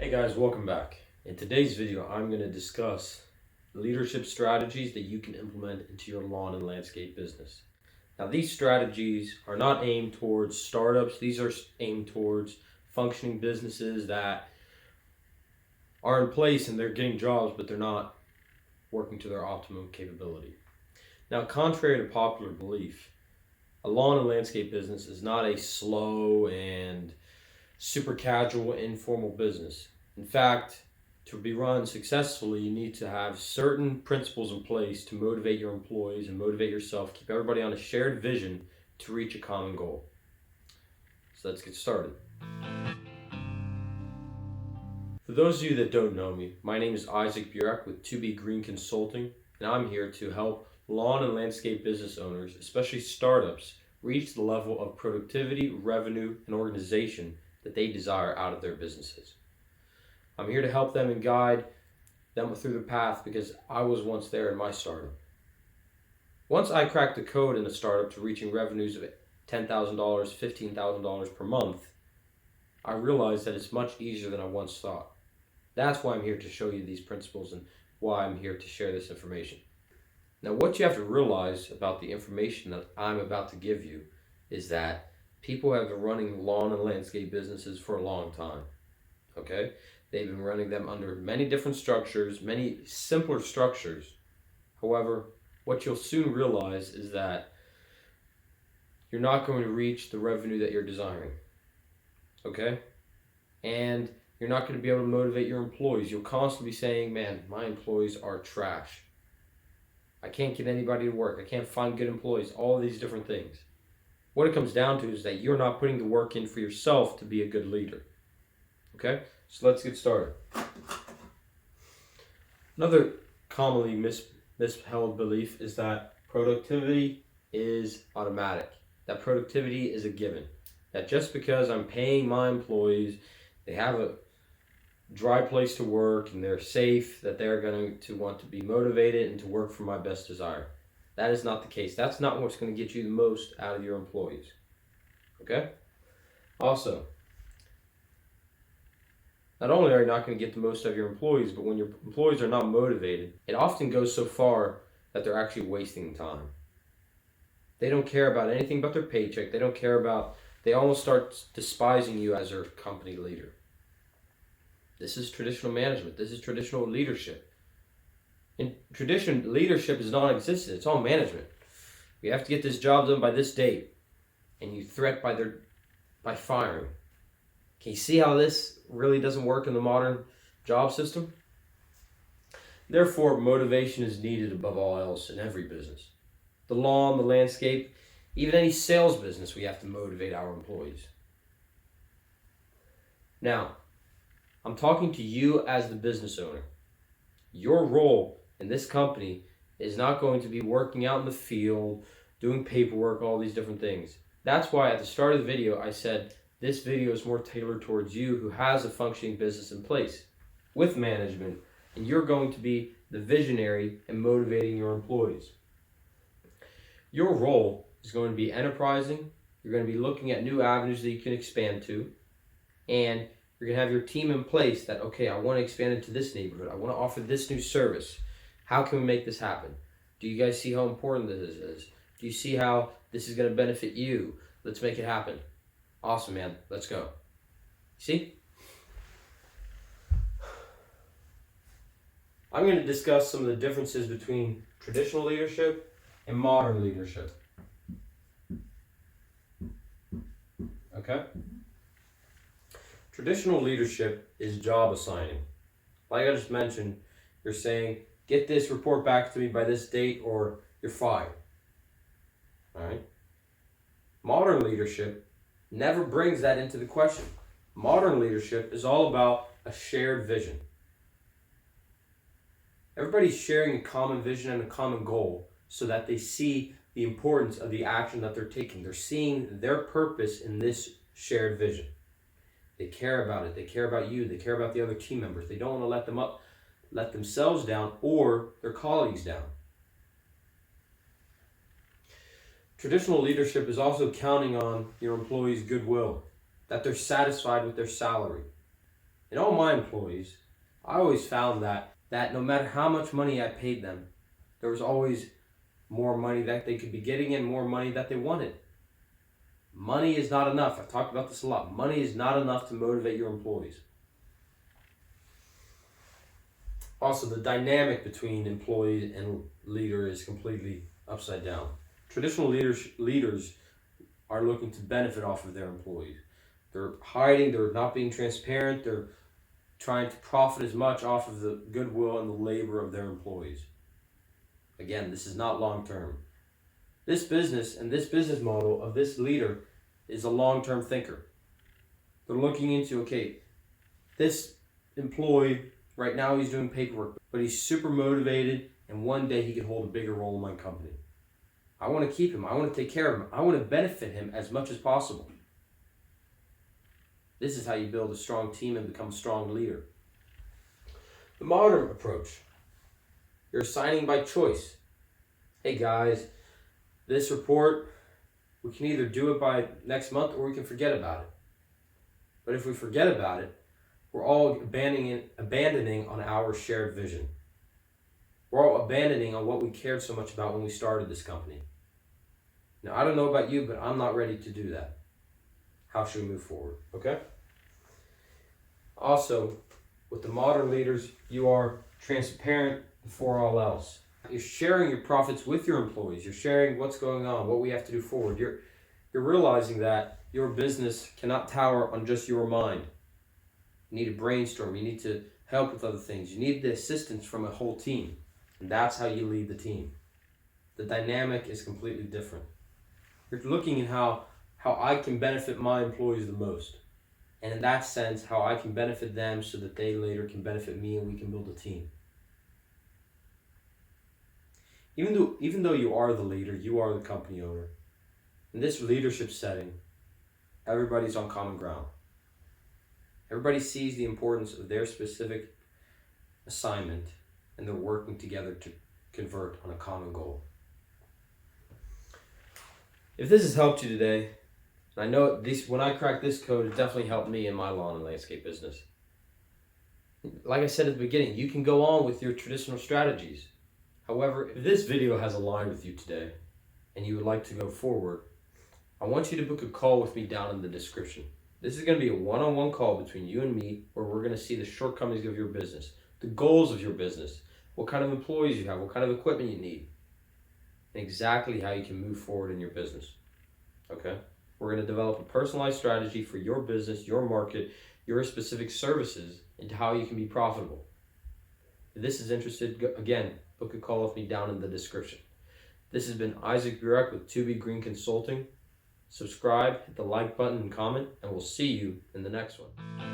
Hey guys, welcome back. In today's video, I'm going to discuss leadership strategies that you can implement into your lawn and landscape business. Now, these strategies are not aimed towards startups. These are aimed towards functioning businesses that are in place and they're getting jobs, but they're not working to their optimum capability. Now, contrary to popular belief, a lawn and landscape business is not a slow and super casual, informal business. In fact, to be run successfully, you need to have certain principles in place to motivate your employees and motivate yourself, keep everybody on a shared vision to reach a common goal. So let's get started. For those of you that don't know me, my name is Isaac Burek with 2B Green Consulting, and I'm here to help lawn and landscape business owners, especially startups, reach the level of productivity, revenue, and organization that they desire out of their businesses. I'm here to help them and guide them through the path because I was once there in my startup. Once I cracked the code in the startup to reaching revenues of $10,000, $15,000 per month, I realized that it's much easier than I once thought. That's why I'm here to show you these principles and why I'm here to share this information. Now, what you have to realize about the information that I'm about to give you is that people have been running lawn and landscape businesses for a long time. Okay? They've been running them under many different structures, many simpler structures. However, what you'll soon realize is that you're not going to reach the revenue that you're desiring. Okay? And you're not going to be able to motivate your employees. You'll constantly be saying, man, my employees are trash. I can't get anybody to work. I can't find good employees. All of these different things. What it comes down to is that you're not putting the work in for yourself to be a good leader. Okay? So let's get started. Another commonly misheld belief is that productivity is automatic. That productivity is a given. That just because I'm paying my employees, they have a dry place to work and they're safe, that they're going to want to be motivated and to work for my best desire. That is not the case. That's not what's going to get you the most out of your employees. Okay? Also, not only are you not going to get the most out of your employees, but when your employees are not motivated, it often goes so far that they're actually wasting time. They don't care about anything but their paycheck. They almost start despising you as their company leader. This is traditional management. This is traditional leadership. In tradition, leadership is non-existent. It's all management. We have to get this job done by this date, and you threat by firing. Can you see how this really doesn't work in the modern job system? Therefore, motivation is needed above all else in every business. The lawn, the landscape, even any sales business, we have to motivate our employees. Now, I'm talking to you as the business owner. Your role in this company is not going to be working out in the field, doing paperwork, all these different things. That's why at the start of the video, I said this video is more tailored towards you who has a functioning business in place with management, and you're going to be the visionary and motivating your employees. Your role is going to be enterprising. You're going to be looking at new avenues that you can expand to, and you're going to have your team in place that, okay, I want to expand into this neighborhood. I want to offer this new service. How can we make this happen? Do you guys see how important this is? Do you see how this is going to benefit you? Let's make it happen. Awesome, man. Let's go. See? I'm going to discuss some of the differences between traditional leadership and modern leadership. Okay? Traditional leadership is job assigning. Like I just mentioned, you're saying, get this report back to me by this date or you're fired. All right? Modern leadership never brings that into the question. Modern leadership is all about a shared vision. Everybody's sharing a common vision and a common goal so that they see the importance of the action that they're taking. They're seeing their purpose in this shared vision. They care about it. They care about you. They care about the other team members. They don't want to let themselves down or their colleagues down. Traditional leadership is also counting on your employees' goodwill, that they're satisfied with their salary. In all my employees, I always found that no matter how much money I paid them, there was always more money that they could be getting and more money that they wanted. Money is not enough. I've talked about this a lot. Money is not enough to motivate your employees. Also, the dynamic between employee and leader is completely upside down. Traditional leaders are looking to benefit off of their employees. They're hiding, they're not being transparent, they're trying to profit as much off of the goodwill and the labor of their employees. Again, this is not long term. This business and this business model of this leader is a long term thinker. They're looking into, okay, this employee, right now he's doing paperwork, but he's super motivated and one day he could hold a bigger role in my company. I want to keep him. I want to take care of him. I want to benefit him as much as possible. This is how you build a strong team and become a strong leader. The modern approach, you're assigning by choice. Hey guys, this report, we can either do it by next month or we can forget about it. But if we forget about it, we're all abandoning on our shared vision. We're all abandoning on what we cared so much about when we started this company. Now, I don't know about you, but I'm not ready to do that. How should we move forward? Okay? Also, with the modern leaders, you are transparent before all else. You're sharing your profits with your employees. You're sharing what's going on, what we have to do forward. You're realizing that your business cannot tower on just your mind. You need to brainstorm. You need to help with other things. You need the assistance from a whole team. And that's how you lead the team. The dynamic is completely different. You're looking at how I can benefit my employees the most. And in that sense, how I can benefit them so that they later can benefit me and we can build a team. Even though you are the leader, you are the company owner. In this leadership setting, everybody's on common ground. Everybody sees the importance of their specific assignment and they're working together to convert on a common goal. If this has helped you today, and I know when I cracked this code, it definitely helped me in my lawn and landscape business. Like I said at the beginning, you can go on with your traditional strategies. However, if this video has aligned with you today and you would like to go forward, I want you to book a call with me down in the description. This is going to be a one-on-one call between you and me where we're going to see the shortcomings of your business, the goals of your business, what kind of employees you have, what kind of equipment you need, and exactly how you can move forward in your business. Okay? We're going to develop a personalized strategy for your business, your market, your specific services, and how you can be profitable. If this is interested, again, book a call with me down in the description. This has been Isaac Burek with 2B Green Consulting. Subscribe, hit the like button and comment, and we'll see you in the next one.